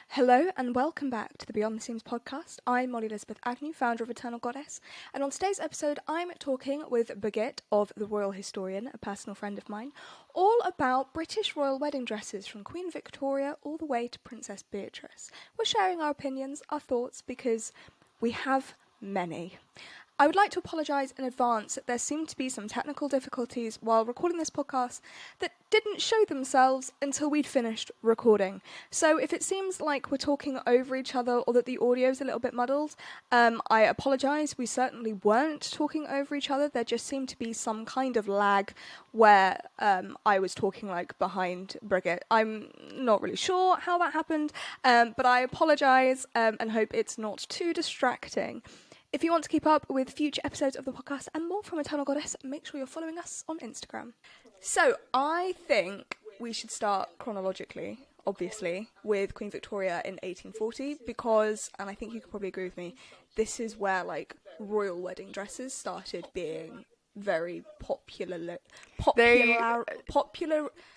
Hello and welcome back to the Beyond the Seams podcast. I'm Elizabeth Agnew, founder of Eternal Goddess, and on today's episode I'm talking with Birgit of the Royal Historian, a personal friend of mine, all about British royal wedding dresses from Queen Victoria all the way to Princess Beatrice. We're sharing our opinions, our thoughts, because we have many. I would like to apologise in advance that there seemed to be some technical difficulties while recording this podcast that didn't show themselves until we'd finished recording. So if it seems like we're talking over each other or that the audio is a little bit muddled, I apologise. We certainly weren't talking over each other. There just seemed to be some kind of lag where I was talking like behind Birgit. I'm not really sure how that happened, but I apologise and hope it's not too distracting. If you want to keep up with future episodes of the podcast and more from Eternal Goddess, make sure you're following us on Instagram. So I think we should start chronologically, obviously, with Queen Victoria in 1840 because, and I think you could probably agree with me, this is where like royal wedding dresses started being very popular.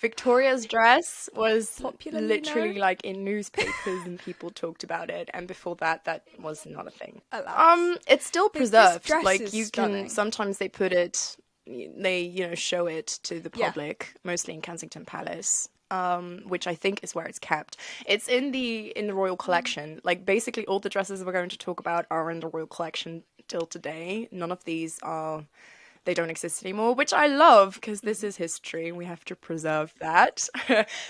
Victoria's dress was literally known? like in newspapers and people talked about it, and before that was not a thing. Alas. It's still This preserved. dress Like is you stunning. can sometimes they put it, they show it to the public, mostly in Kensington Palace. Which I think is where it's kept. It's in the royal collection. Like basically all the dresses we're going to talk about are in the royal collection till today. None of these they don't exist anymore, which I love because this is history and we have to preserve that.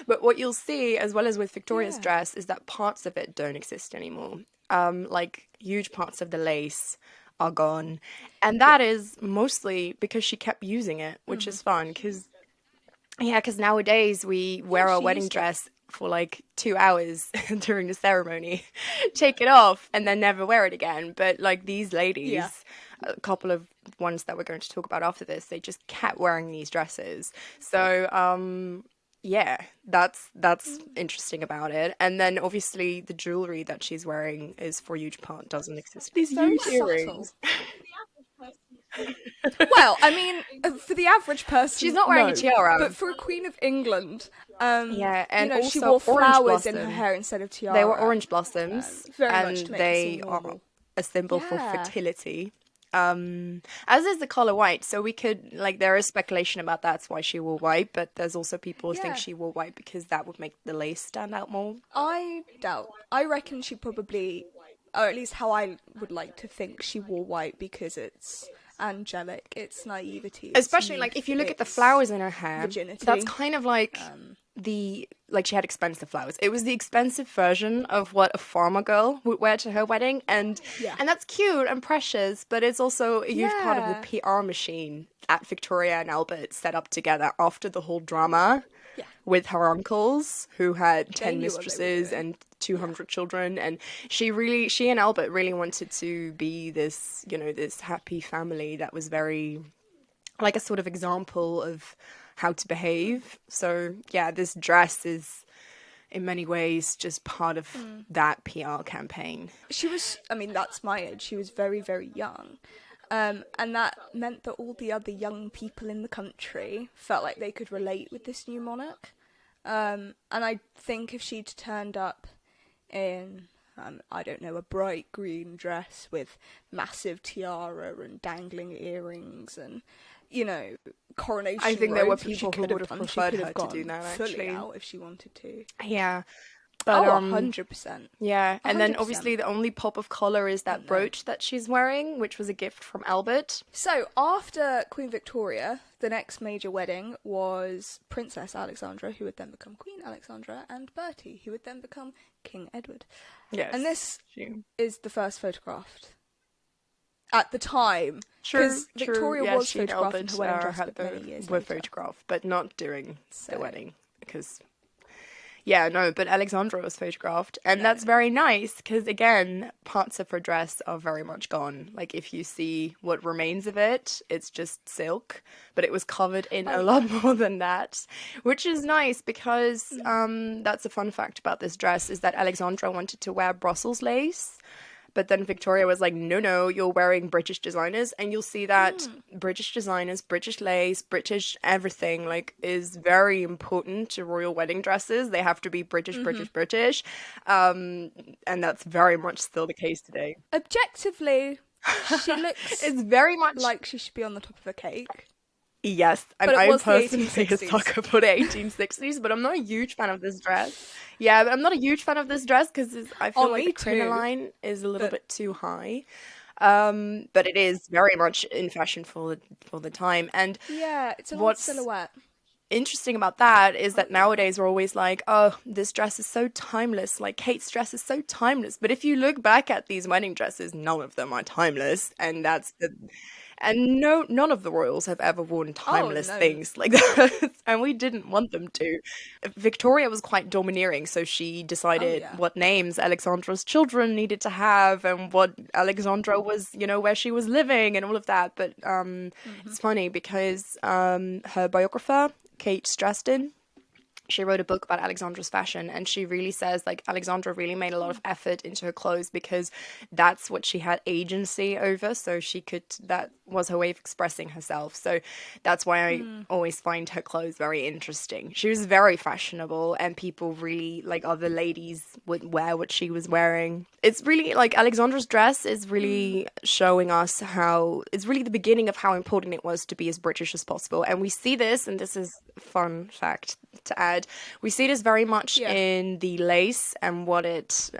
But what you'll see, as well as with Victoria's dress, is that parts of it don't exist anymore. Like huge parts of the lace are gone. And that is mostly because she kept using it, which is fun because nowadays we wear our wedding dress for like 2 hours during the ceremony, take it off and then never wear it again. But like these ladies, a couple of ones that we're going to talk about after this, they just kept wearing these dresses. So that's interesting about it. And then obviously the jewelry that she's wearing is for a huge part doesn't exist. These huge earrings. Well, I mean, for the average person, She's not wearing a tiara. But for a Queen of England, and she also wore orange flowers in her blossom. hair instead of tiara. They were orange blossoms, very and much to make it they seem are normal. a symbol for fertility. As is the color white. So we could there is speculation about that's why she wore white, but there's also people who think she wore white because that would make the lace stand out more. I doubt. I reckon she probably, or at least how I would like to think, she wore white because it's angelic, it's naivety. It's Especially youth, if you look at the flowers in her hair, virginity. that's kind of like she had expensive flowers. It was the expensive version of what a farmer girl would wear to her wedding, and that's cute and precious, but it's also a huge part of the PR machine that Victoria and Albert set up together after the whole drama with her uncles who had 10 mistresses and 200 children, and she and Albert really wanted to be this, this happy family that was very like a sort of example of how to behave. So this dress is in many ways just part of that PR campaign. She was, that's my age. She was very, very young. And that meant that all the other young people in the country felt like they could relate with this new monarch. And I think if she'd turned up in, I don't know, a bright green dress with massive tiara and dangling earrings and, coronation I think there were robes, which people she who could would have preferred her to do that, fully actually. out if she wanted to. Yeah. But, 100%. Yeah, and then 100%. obviously the only pop of colour is that brooch that she's wearing, which was a gift from Albert. So, after Queen Victoria, the next major wedding was Princess Alexandra, who would then become Queen Alexandra, and Bertie, who would then become King Edward. Yes. And this is the first photographed at the time. True. Victoria was she and photographed in Albert her wedding dress, had but many years were later. photographed, but not during the wedding, because... but Alexandra was photographed, and that's very nice because, again, parts of her dress are very much gone. Like, if you see what remains of it, it's just silk, but it was covered in a lot more than that, which is nice because that's a fun fact about this dress, is that Alexandra wanted to wear Brussels lace, But then Victoria was like, no, you're wearing British designers. And you'll see that British designers, British lace, British everything, like, is very important to royal wedding dresses. They have to be British, British. And that's very much still the case today. Objectively, she looks It's very much like she should be on the top of a cake. Yes, and But it I'm was the personally a 1860s. sucker for the 1860s, but I'm not a huge fan of this dress. Yeah, but I'm not a huge fan of this dress because I feel like me the crinoline too. is a little But- bit too high. But it is very much in fashion for the time. And Yeah, it's an old what's silhouette. interesting about that is that nowadays we're always like, oh, this dress is so timeless. Like, Kate's dress is so timeless. But if you look back at these wedding dresses, none of them are timeless, and none of the royals have ever worn timeless no. things like that, and we didn't want them to. Victoria was quite domineering, so she decided yeah. what names Alexandra's children needed to have and what Alexandra was, where she was living and all of that. But it's funny because her biographer, Kate Straston, she wrote a book about Alexandra's fashion, and she really says, like, Alexandra really made a lot of effort into her clothes because that's what she had agency over, so that was her way of expressing herself. So that's why I always find her clothes very interesting. She was very fashionable, and people really, like, other ladies would wear what she was wearing. It's really, like, Alexandra's dress is really showing us it's really the beginning of how important it was to be as British as possible. And we see this, and this is a fun fact to add, we see this very much in the lace and what it's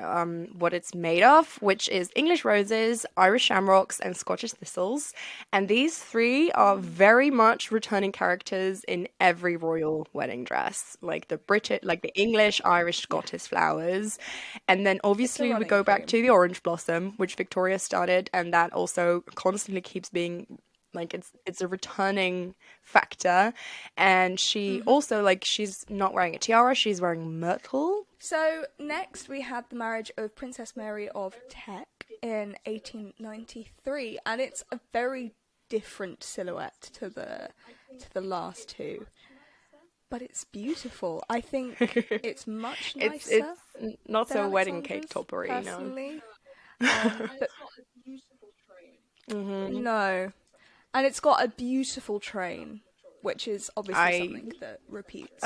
made of, which is English roses, Irish shamrocks, and Scottish thistles. And these three are very much returning characters in every royal wedding dress, like the English, Irish, Scottish flowers. And then obviously we go back to the orange blossom, which Victoria started, and that also constantly keeps being, like, it's a returning factor. And she also, like, she's not wearing a tiara, she's wearing myrtle. So next we had the marriage of Princess Mary of Teck in 1893, and it's a very different silhouette to the last two. But it's beautiful. I think it's much nicer. It's not so wedding cake Alexandra's, toppery, personally. But no. And it's got a beautiful train, which is obviously something that repeats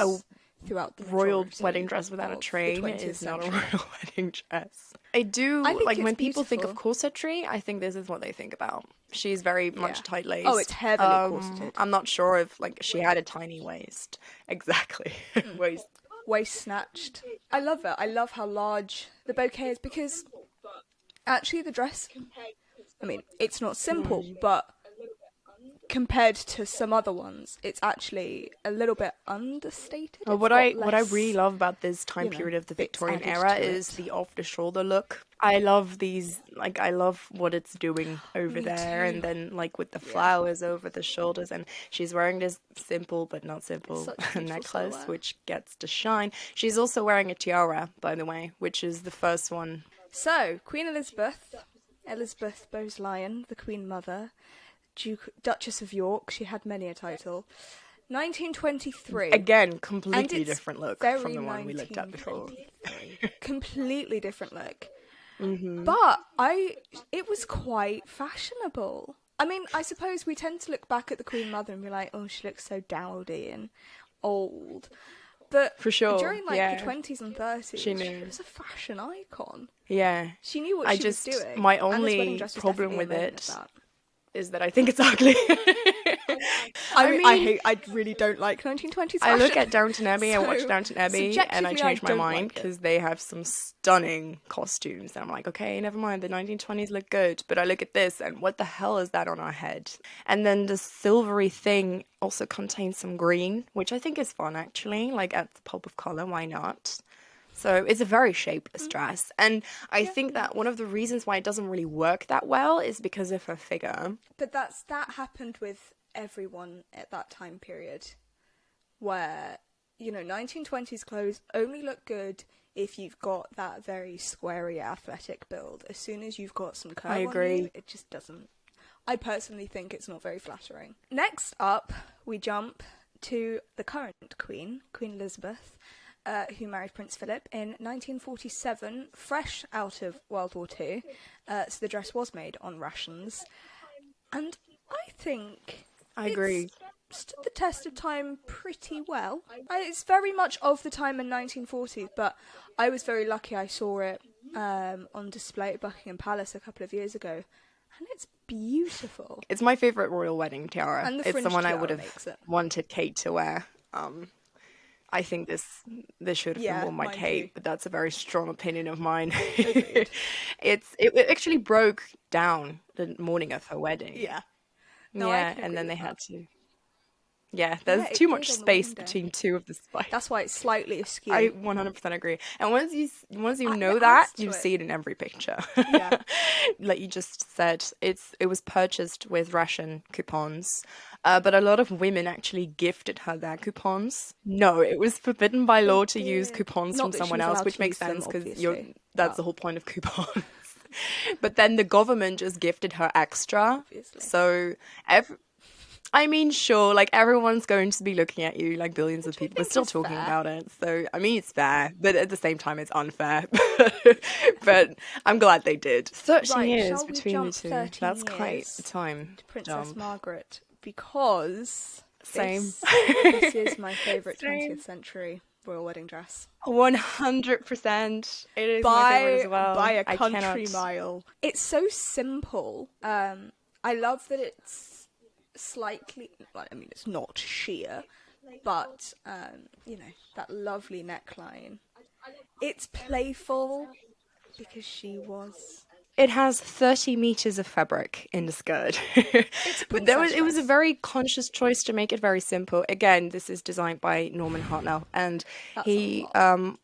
throughout the royal majority wedding dress without a of the train 20th is not a century. royal wedding dress. I think like, when people think of beautiful. corsetry, I think this is what they think about. She's very much tight-laced. Oh, it's heavily corseted. I'm not sure if, like, she had a tiny waist. Exactly. Waist snatched. I love it. I love how large the bouquet is, because actually the dress, I mean, it's not simple, but compared to some other ones, it's actually a little bit understated. What I really love about this time period of the Victorian era is the off-the-shoulder look. I love these, like, I love what it's doing over there, and then, like, with the flowers over the shoulders, and she's wearing this simple but not simple necklace, which gets to shine. She's also wearing a tiara, by the way, which is the first one. So, Queen Elizabeth Bowes-Lyon, the Queen Mother, Duchess of York, she had many a title. 1923. Again, completely different look from the one we looked at before. Completely different look. But it was quite fashionable. I mean, I suppose we tend to look back at the Queen Mother and be like, oh, she looks so dowdy and old. But for sure, during the 20s and 30s, she was a fashion icon. Yeah. She knew what she was doing. My only problem with it is that I think it's ugly. I really don't like 1920s fashion. I look at Downton Abbey, I watch Downton Abbey, and I change my mind because they have some stunning costumes. And I'm like, okay, never mind, the 1920s look good. But I look at this, and what the hell is that on our head? And then the silvery thing also contains some green, which I think is fun, actually. Like, adds a pop of color, why not? So it's a very shapeless dress. And I think that one of the reasons why it doesn't really work that well is because of her figure. But that happened with everyone at that time period, where, 1920s clothes only look good if you've got that very squarey athletic build. As soon as you've got some curve on you, it just doesn't. I personally think it's not very flattering. Next up, we jump to the current Queen Elizabeth. who married Prince Philip in 1947, fresh out of World War II. So the dress was made on rations. And I think I agree. stood the test of time pretty well. It's very much of the time in 1940s, but I was very lucky I saw it on display at Buckingham Palace a couple of years ago. And it's beautiful. It's my favourite royal wedding tiara. And the It's the fringe one I tiara would makes have it. wanted Kate to wear. I think this should have been worn by mine Kate, too. but that's a very strong opinion of mine. Agreed. It actually broke down the morning of her wedding. Yeah. No, I Yeah, can and agree then they with had that. to. Yeah, there's it too did much on the space wedding day. between two of the spikes. That's why it's slightly askew. I 100% agree. And once you know it that, adds to you it. see it in every picture. Yeah. Like you just said, it was purchased with ration coupons, but a lot of women actually gifted her their coupons. No, it was forbidden by law to use did. coupons Not from that she someone was else, allowed which to makes use them, sense because obviously, that's but- the whole point of coupons. But then the government just gifted her extra. Obviously. So I mean, sure, like everyone's going to be looking at you, like billions of people are think still is talking fair. about it. So, I mean, it's fair, but at the same time, it's unfair. But I'm glad they did. 13 Right, years shall we between the jump two. 13 That's quite years a time to Princess jump. Margaret, because Same. this is my favourite Same. 20th century royal wedding dress. 100%. It is my favorite as well. By a I country cannot- mile. It's so simple. I love that it's slightly, well, I mean, it's not sheer, but, that lovely neckline. It's playful because she was... It has 30 meters of fabric in the skirt. But princess it was a dress. very conscious choice to make it very simple. Again, this is designed by Norman Hartnell, and That's he a lot.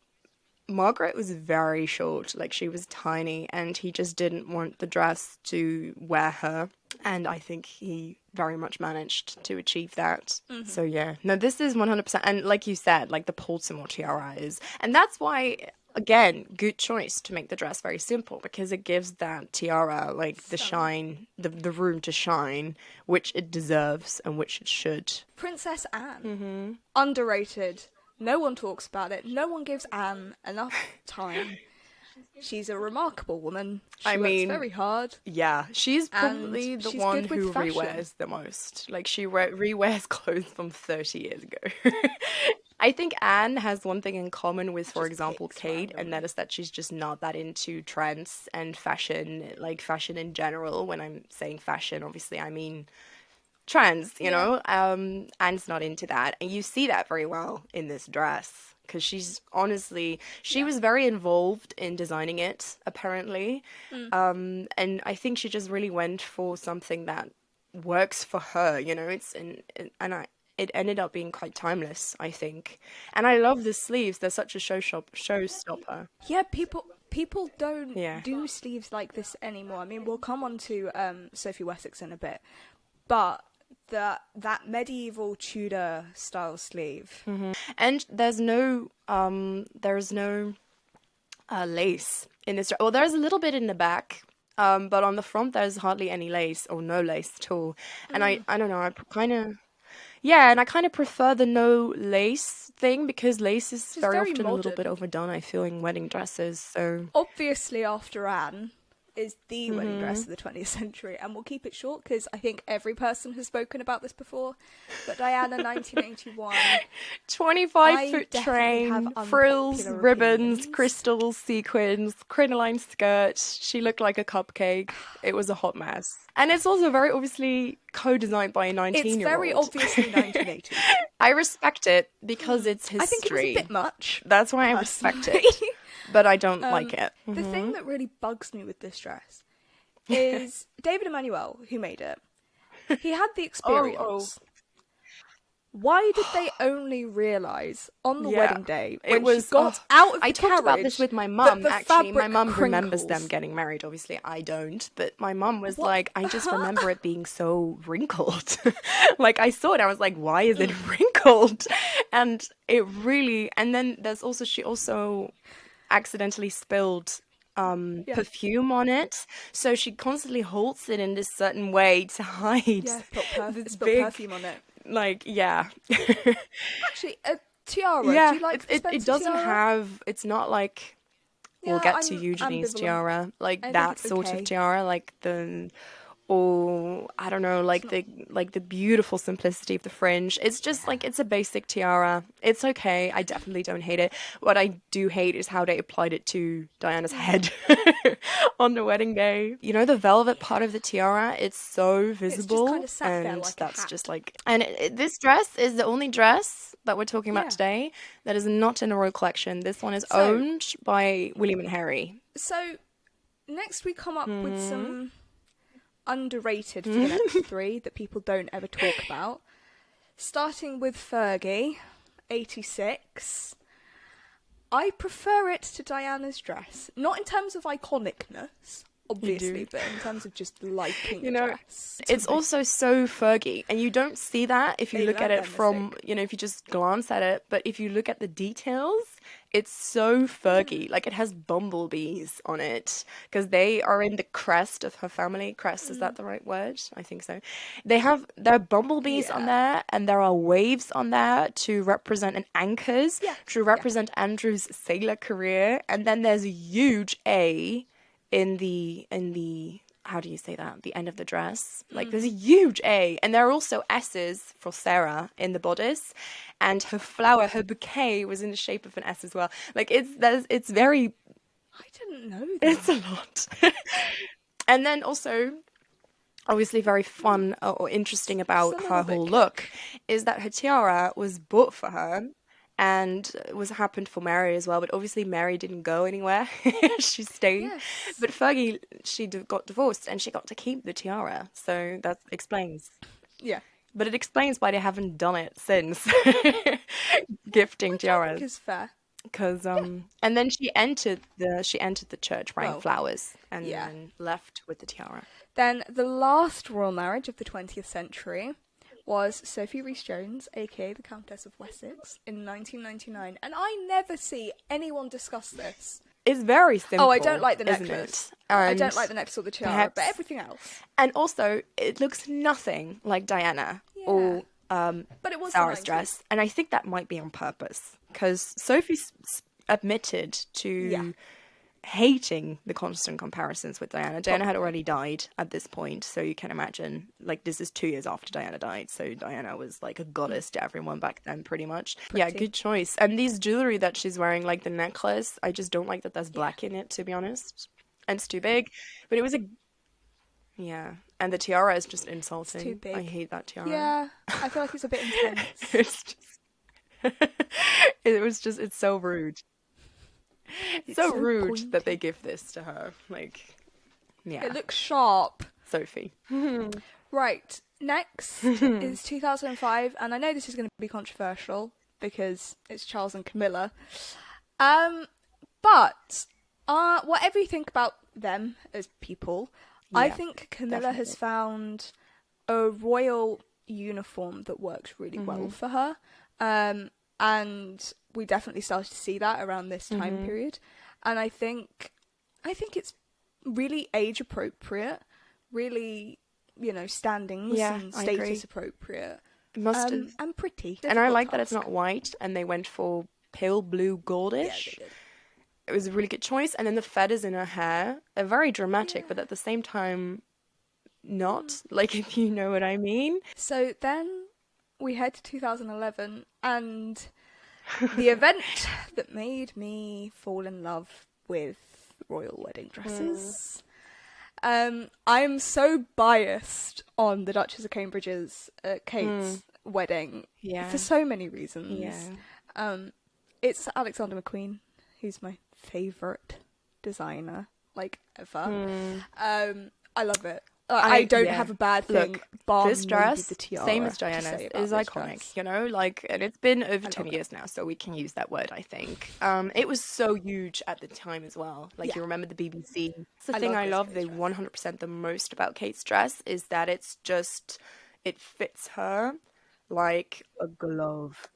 Margaret was very short, like she was tiny, and he just didn't want the dress to wear her. And I think he very much managed to achieve that. So yeah, no, this is 100%. And like you said, like the Baltimore tiara is, and that's why, again, good choice to make the dress very simple, because it gives that tiara like the shine, the room to shine, which it deserves and which it should. Princess Anne. Underrated. No one talks about it. No one gives Anne enough time. She's a remarkable woman. She works very hard. Yeah, she's probably And the she's one good with who fashion. rewears the most. Like she rewears clothes from 30 years ago. I think Anne has one thing in common with, for Just example, picks Kate, and that is that she's just not that into trends and fashion, like fashion in general. When I'm saying fashion, obviously I mean trends, you know? Anne's not into that. And you see that very well in this dress. Because she was very involved in designing it, apparently. And I think she just really went for something that works for her, you know? It ended up being quite timeless, I think. And I love the sleeves. They're such a showstopper. Yeah, people don't Yeah. do sleeves like this anymore. I mean, we'll come on to Sophie Wessex in a bit. But that medieval Tudor style sleeve. And there's no lace in this. Well, there's a little bit in the back, but on the front there's hardly any lace or no lace at all. And I don't know. And I kind of prefer the no lace thing, because lace is very very often a little modern. bit overdone, I feel, in wedding dresses. So Obviously, after Anne is the wedding dress of the 20th century, and we'll keep it short because I think every person has spoken about this before. But Diana, 1981. 25-foot definitely train, have frills, unpopular ribbons, opinions. crystals, sequins, crinoline skirt. She looked like a cupcake. It was a hot mess. And it's also very obviously co-designed by a 19-year-old. It's very obviously 1980. I respect it because it's history. I think it was a bit much. That's why I respect personally. it. But I don't like it. The thing that really bugs me with this dress is David Emanuel, who made it. He had the experience. Why did they only realise on the Yeah. wedding day when It was she got out of the I talked about this carriage with my that mum, the actually. My fabric mum remembers them crinkles? getting married. Obviously, I don't. But my mum was like, I just remember it being so wrinkled. Like, I saw it, I was like, why is it wrinkled? And it really... And then she also accidentally spilled perfume on it. So she constantly holds it in this certain way to hide Yeah, this spilt big... perfume on it. Like, yeah. Actually, tiara. Yeah, Do you like the it Spencer doesn't tiara? have, it's not like, we'll Yeah, get to I'm Eugenie's ambivalent. tiara, like I think that it's sort okay. of tiara, like the, or I don't know, like the beautiful simplicity of the fringe. It's just like, it's a basic tiara. It's okay. I definitely don't hate it. What I do hate is how they applied it to Diana's head on the wedding day. You know, the velvet part of the tiara, it's so visible, kind of sat there and like a that's hat. just like, and this dress is the only dress that we're talking about Yeah. today that is not in the royal collection. This one is So- owned by William and Harry. So next we come up with Mm-hmm. some underrated for the next three that people don't ever talk about. Starting with Fergie, 86. I prefer it to Diana's dress. Not in terms of iconicness, obviously, but in terms of just liking the dress. It's also so Fergie, and you don't see that if you They look at learnt it their from, mistake. you know, if you just glance at it, but if you look at the details, it's so Fergie. Like, it has bumblebees on it, because they are in the crest of her family. Crest, is that the right word? I think so. There are bumblebees on there, and there are waves on there to represent, and anchors to represent Andrew's sailor career, and then there's a huge A in the how do you say that? The end of the dress. Like, there's a huge A, and there are also S's for Sarah in the bodice, and her flower, her bouquet was in the shape of an S as well. Like, it's very, I didn't know that. it's a lot. And then also, obviously very fun or interesting about her whole look is that her tiara was bought for her, and it was happened for Mary as well, but obviously Mary didn't go anywhere. She stayed. Yes. But Fergie, she got divorced and she got to keep the tiara. So that explains. Yeah. But it explains why they haven't done it since. Gifting tiaras. I think is fair. Because and then she entered the church wearing flowers and yeah. then left with the tiara. Then the last royal marriage of the 20th century was Sophie Rhys-Jones, aka the Countess of Wessex, in 1999, and I never see anyone discuss this. It's very simple. Oh, I don't like the isn't necklace. it? I don't like the necklace or the tiara, but everything else. And also, it looks nothing like Diana or but it was Sarah's the 90s. dress, and I think that might be on purpose because Sophie admitted to hating the constant comparisons with Diana. Diana had already died at this point, so you can imagine, like, this is 2 years after Diana died, so Diana was like a goddess to everyone back then, pretty much. Yeah, good choice. And these jewelry that she's wearing, like the necklace, I just don't like that there's black in it, to be honest. And it's too big, but it was a... Yeah, and the tiara is just insulting. It's too big. I hate that tiara. Yeah, I feel like it's a bit intense. It's just... it's so rude. It's so rude pointy. that they give this to her. Like, yeah. It looks sharp. Sophie. Right, next is 2005, and I know this is going to be controversial because it's Charles and Camilla. But whatever you think about them as people, I think Camilla has found a royal uniform that works really well for her. And we definitely started to see that around this time period. And I think it's really age appropriate, really, standings and status appropriate. It must have. And pretty. And I like that it's not white and they went for pale blue goldish. Yeah, they did. It was a really good choice. And then the feathers in her hair are very dramatic, but at the same time, not. Like, if you know what I mean. So then we head to 2011 and the event that made me fall in love with royal wedding dresses. I'm so biased on the Duchess of Cambridge's Kate's wedding for so many reasons. Yeah. It's Alexandra McQueen, who's my favourite designer, like, ever. I love it. I don't have a bad thing. Look, bar this dress, the tiara, same as Diana's, is iconic, Like, and it's been over 10 years now, so we can use that word, I think. It was so huge at the time as well. Like, you remember the BBC. It's the thing I love the 100% the most about Kate's dress is that it's just, it fits her like a glove.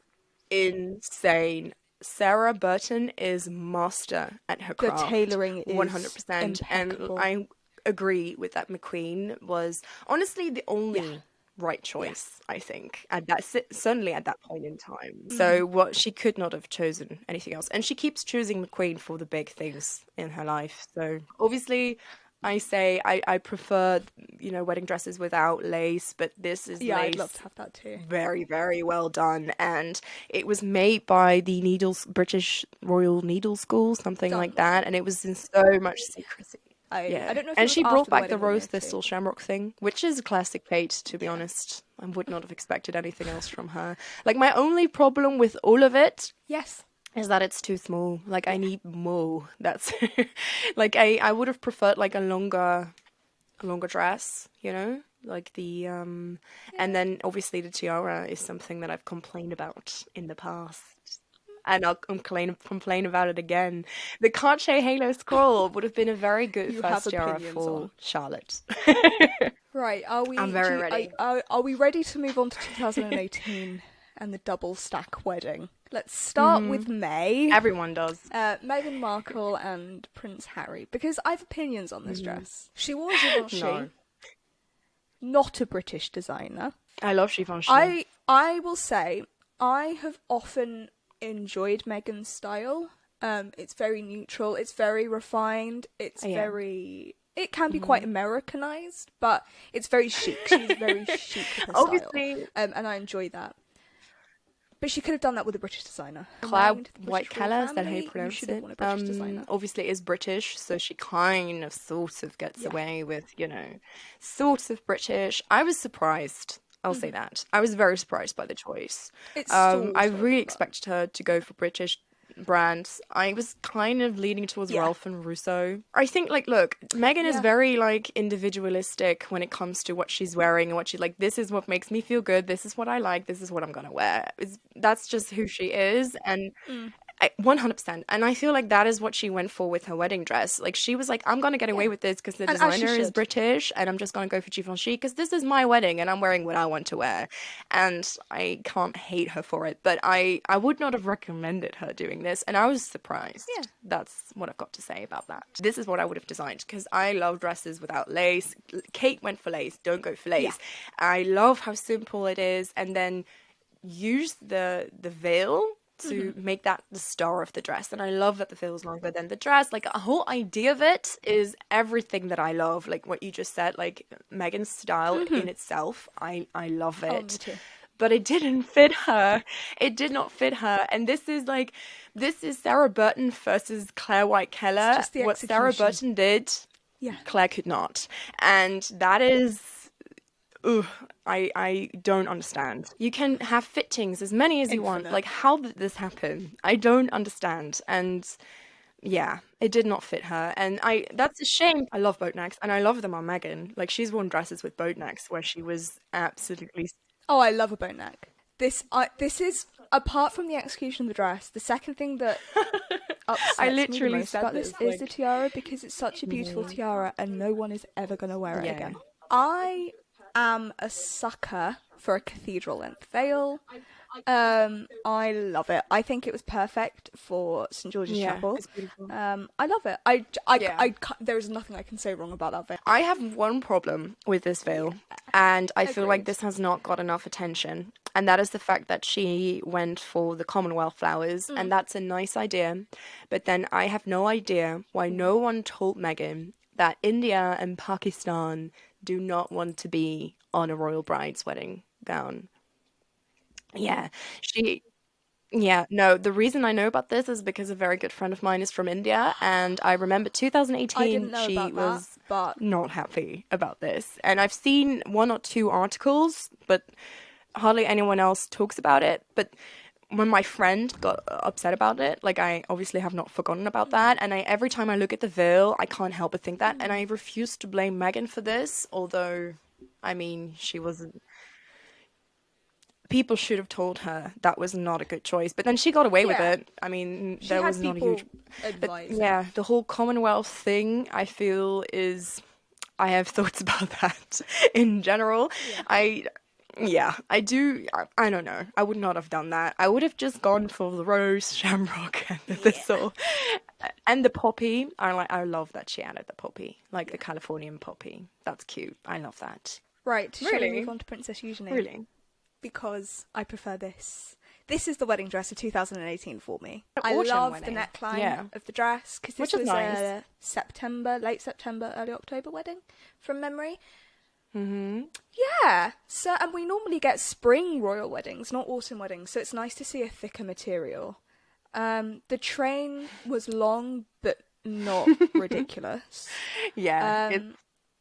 Insane. Sarah Burton is master at her craft. The tailoring is 100%. impeccable. And I agree with that. McQueen was honestly the only right Yeah. choice, I think, at that certainly at that point in time. Mm-hmm. So what she could not have chosen anything else, and she keeps choosing McQueen for the big things in her life. So obviously, I say I prefer wedding dresses without lace, but this is Yeah, I'd love lace. to have that too. Very, very well done, and it was made by the British Royal Needle School, something like that, Stunning. and it was in so much secrecy. I Yeah. don't know if it And was she brought after the back the wedding or rose near to. thistle shamrock thing, which is a classic fate, to be Yeah. honest. I would not have expected anything else from her. Like, my only problem with all of it Yes. is that it's too small. Like, I Yeah. need more. That's like I would have preferred like a longer dress, like the and Yeah. then obviously the tiara is something that I've complained about in the past. And I'll complain about it again. The Cartier Halo Scroll would have been a very good You have first tiara opinions for on. Charlotte. Right, are I'm we very ready. are we ready to move on to 2018 and the double stack wedding? Let's start Hmm. with May. Everyone does. Meghan Markle and Prince Harry, because I have opinions on this dress. She wore Givenchy, No. not a British designer. I love Givenchy. I will say I have often enjoyed Meghan's style. It's very neutral. It's very refined. It's Yeah. very. It can be quite Americanized, but it's very chic. She's very chic with her Obviously, style, and I enjoy that. But she could have done that with a British designer. Claire Mind the White British royal Keller, is that how you family, you pronounce should have it? won a British designer. Obviously is British, so she kind of sort of gets Yeah. away with, sort of British. I was surprised. I'll say that. I was very surprised by the choice. It's I sort really of, but- expected her to go for British brands. I was kind of leaning towards Yeah. Ralph and Russo. I think, like, look, Meghan is Yeah. very, like, individualistic when it comes to what she's wearing and what she, like, this is what makes me feel good, this is what I like, this is what I'm gonna wear. That's just who she is, and 100%. And I feel like that is what she went for with her wedding dress. Like, she was like, I'm gonna get away with this because the And as she designer is should. British, and I'm just gonna go for Givenchy because this is my wedding and I'm wearing what I want to wear. And I can't hate her for it, but I would not have recommended her doing this, and I was surprised. Yeah. That's what I've got to say about that. This is what I would have designed because I love dresses without lace. Kate went for lace, don't go for lace. I love how simple it is, and then use the veil to make that the star of the dress. And I love that the veil is longer than the dress. Like, the whole idea of it is everything that I love. Like what you just said, like Meghan's style in itself. I love it. Oh, me too. But it didn't fit her. It did not fit her. And this is Sarah Burton versus Claire White Keller. just the What Sarah execution. Burton did, Yeah. Claire could not. And that is, I don't understand. You can have fittings as many as you want. Infinite. Like, how did this happen? I don't understand. And yeah, it did not fit her. And that's a shame. I love boat necks, and I love them on Meghan. Like, she's worn dresses with boat necks where she was absolutely. Oh, I love a boat neck. This is, apart from the execution of the dress, the second thing that upsets I me literally the most said about this, this is like- the tiara, because it's such a beautiful tiara and no one is ever going to wear it Yeah. again. I am a sucker for a cathedral length veil. I love it. I think it was perfect for St George's Yeah, Chapel. it's beautiful. I love it. Yeah. There is nothing I can say wrong about that veil. I have one problem with this veil, and I feel like Agreed. this has not got enough attention, and that is the fact that she went for the Commonwealth Flowers, and that's a nice idea, but then I have no idea why no one told Meghan that India and Pakistan do not want to be on a royal bride's wedding gown. Yeah, no, the reason I know about this is because a very good friend of mine is from India, and I remember I 2018 didn't know she about was that, but not happy about this. And I've seen one or two articles, but hardly anyone else talks about it. But when my friend got upset about it, like, I obviously have not forgotten about that. And every time I look at the veil, I can't help but think that. And I refuse to blame Meghan for this, although, I mean, she wasn't. People should have told her that was not a good choice, but then she got away with Yeah. it. I mean, she there had was not a people huge. But advising. yeah, the whole Commonwealth thing, I feel, is. I have thoughts about that in general. I do. I don't know. I would not have done that. I would have just gone for the rose, shamrock, and the thistle, and the poppy. I love that she added the poppy, like the Californian poppy. That's cute. I love that. Right, shall we Really? move on to Princess Eugenie? Really? Because I prefer this. This is the wedding dress of 2018 for me. An I autumn love wedding. the neckline Yeah. of the dress, because this Which is was nice. a September, late September, early October wedding, from memory. Mm-hmm. Yeah, so, and we normally get spring royal weddings, not autumn weddings, so it's nice to see a thicker material. The train was long, but not ridiculous. Yeah.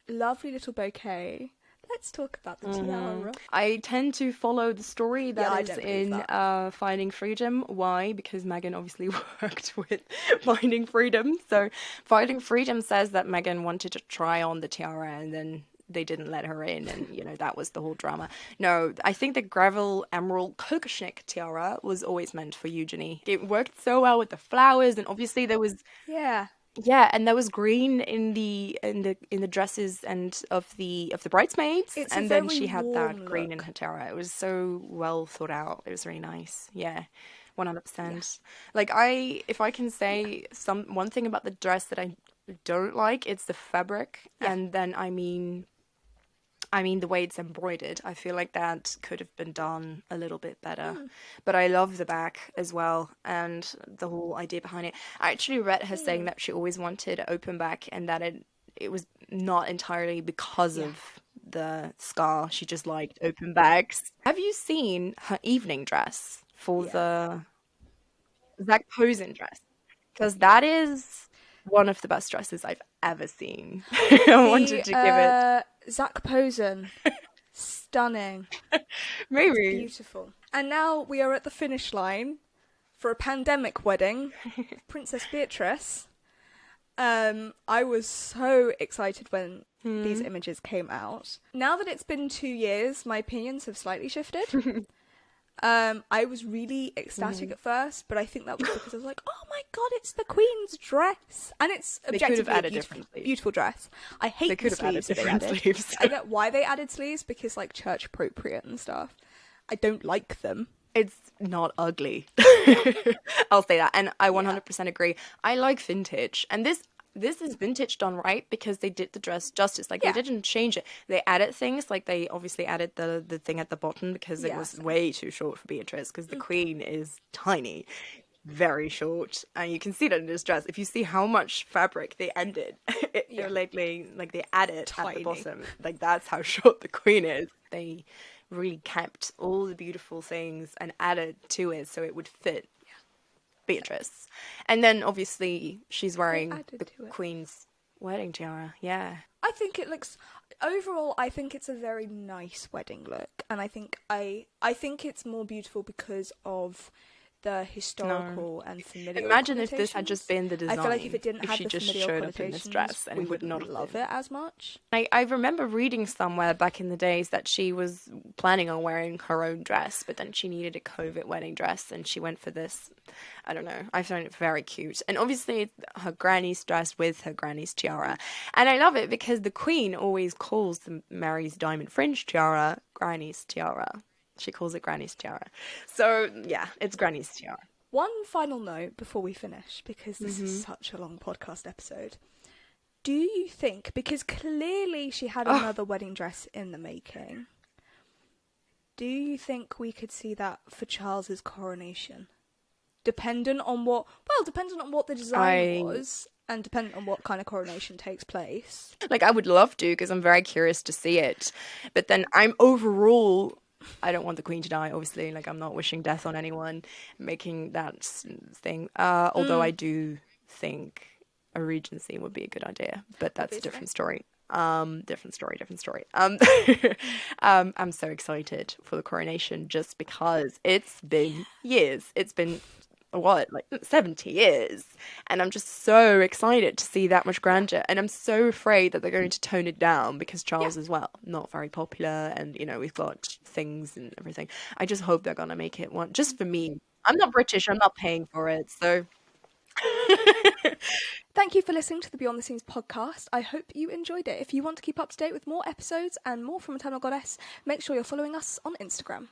Lovely little bouquet. Let's talk about the tiara. I tend to follow the story I that is don't believe in that. Finding Freedom. Why? Because Meghan obviously worked with Finding Freedom. So Finding Freedom says that Meghan wanted to try on the tiara and then they didn't let her in, and that was the whole drama. No, I think the Gravel Emerald Kokoschnik tiara was always meant for Eugenie. It worked so well with the flowers, and obviously there was Yeah. and there was green in the dresses and of the bridesmaids, It's a and then very she had that warm green in look. her tiara. It was so well thought out. It was really nice. Yeah, 100%. Like if I can say one thing about the dress that I don't like, it's the fabric, and then I mean the way it's embroidered. I feel like that could have been done a little bit better. But I love the back as well and the whole idea behind it. I actually read her saying that she always wanted an open back and that it was not entirely because of the scar. She just liked open backs. Have you seen her evening dress for the Zach Posen dress? Because that is one of the best dresses I've ever seen. I wanted to give it. Zach Posen. Stunning. Maybe. Beautiful. And now we are at the finish line for a pandemic wedding. Princess Beatrice. I was so excited when these images came out. Now that it's been 2 years, my opinions have slightly shifted. I was really ecstatic at first, but I think that was because I was like, oh my god, it's the Queen's dress. And it's objectively a beautiful dress. I hate the sleeves that they added. I get why they added sleeves, because like church appropriate and stuff. I don't like them. It's not ugly. I'll say that. And I 100% agree. I like vintage. And this is vintage done right because they did the dress justice. Like they didn't change it. They added things, like they obviously added the thing at the bottom because it was way too short for Beatrice, because the Queen is tiny, very short, and you can see that in this dress. If you see how much fabric they ended, like they added at the bottom. Like that's how short the Queen is. They really kept all the beautiful things and added to it so it would fit Beatrice. And then obviously she's wearing the Queen's wedding tiara. Yeah. I think it looks overall I think it's a very nice wedding look, and I think it's more beautiful because of the historical and familial. Imagine if this had just been the design. I feel like if it didn't have she the just familial showed up in this dress, and we it would not love it as much. I remember reading somewhere back in the days that she was planning on wearing her own dress, but then she needed a COVID wedding dress, and she went for this. I don't know. I find it very cute, and obviously her granny's dress with her granny's tiara, and I love it because the Queen always calls the Mary's diamond fringe tiara Granny's tiara. She calls it Granny's tiara. So, yeah, it's Granny's tiara. One final note before we finish, because this is such a long podcast episode. Do you think, because clearly she had another wedding dress in the making, do you think we could see that for Charles's coronation? Dependent on what the design was, and dependent on what kind of coronation takes place. Like, I would love to, because I'm very curious to see it. But then I'm overall... I don't want the Queen to die, obviously. Like, I'm not wishing death on anyone making that thing. Although I do think a regency would be a good idea, but that's a different story. Different story. I'm so excited for the coronation just because it's been years. It's been 70 years, and I'm just so excited to see that much grandeur, and I'm so afraid that they're going to tone it down because Charles as well, not very popular, and we've got things and everything. I just hope they're gonna make it one just for me. I'm not British, I'm not paying for it, so Thank you for listening to the Beyond the Scenes podcast. I hope you enjoyed it. If you want to keep up to date with more episodes and more from Eternal Goddess, make sure you're following us on Instagram.